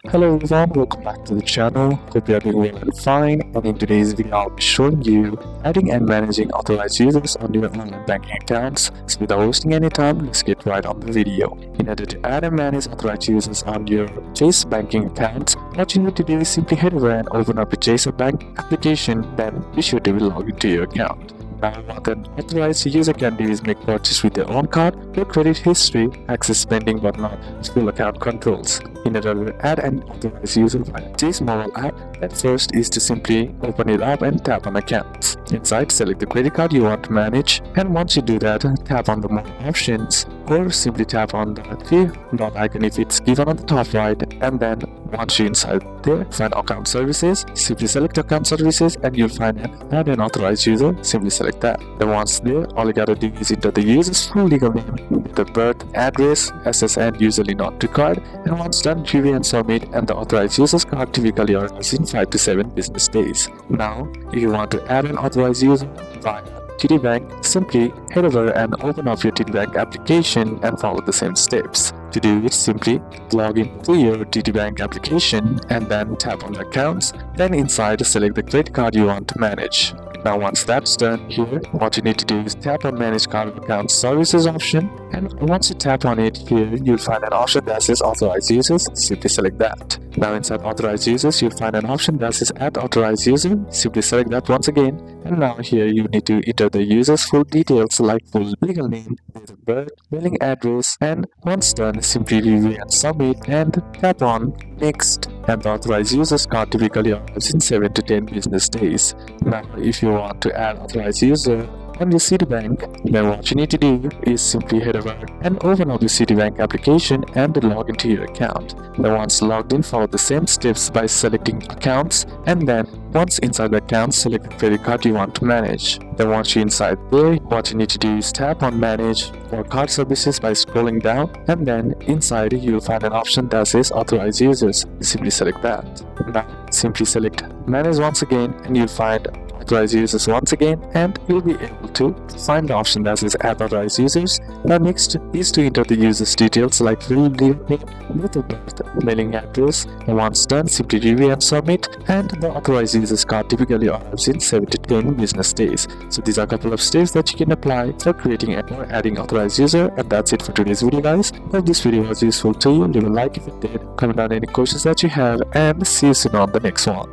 Hello everyone, welcome back to the channel. Hope you are doing well and fine. And in today's video, I'll be showing you adding and managing authorized users on your online banking accounts. So without wasting any time, let's get right on the video. In order to add and manage authorized users on your Chase banking accounts, what you need to do is simply head over and open up a Chase bank application. Then be sure to log into your account. Now, what an authorized user can do is make purchase with their own card, their credit history, access spending but not full account controls. In order to add an authorized user via Chase mobile app, at first is to simply open it up and tap on accounts. Inside, select the credit card you want to manage, and once you do that, tap on the more options or simply tap on the three-dot icon if it's given on the top right, and then once you're inside there, find account services, simply select account services and you'll find add an authorized user, simply select that. Then once there, all you gotta do is enter the user's full legal name, the birth, address, SSN usually not required, and once done, review and submit, and the authorized user's card typically arrives in 5 to 7 business days. Now, if you want to add an authorized user via TD Bank, simply head over and open up your TD Bank application and follow the same steps. To do it, simply log into your TD Bank application and then tap on the accounts. Then inside, select the credit card you want to manage. Now once that's done, here what you need to do is tap on Manage Card Account Services option, and once you tap on it, here you'll find an option that says Authorized Users, simply select that. Now inside Authorized Users, you'll find an option that says Add Authorized User, simply select that once again, and now here you need to enter the user's full details like full legal name, date of birth, mailing address, and once done, simply review and submit and tap on Next, and the authorized user's card typically arrives in 7 to 10 business days. Now if you want to add authorized user on your Citibank, then what you need to do is simply head over and open up your Citibank application and log into your account. Then once logged in, follow the same steps by selecting accounts, and then once inside the account, select the credit card you want to manage. Then once you're inside there, what you need to do is tap on Manage or Card Services by scrolling down, and then inside you'll find an option that says Authorized Users. Simply select that. Now simply select Manage once again and you'll find Authorized Users once again, and you'll be able to find the option that says Add Authorized Users. Now next is to enter the user's details like full legal name, date of birth, mailing address, and once done, simply review and submit, and the authorized user's card typically arrives in 7 to 10 business days. So these are a couple of steps that you can apply for creating or adding authorized user, and that's it for today's video, guys. Hope this video was useful to you. Leave a like if it did, comment down any questions that you have, and see you soon on the next one.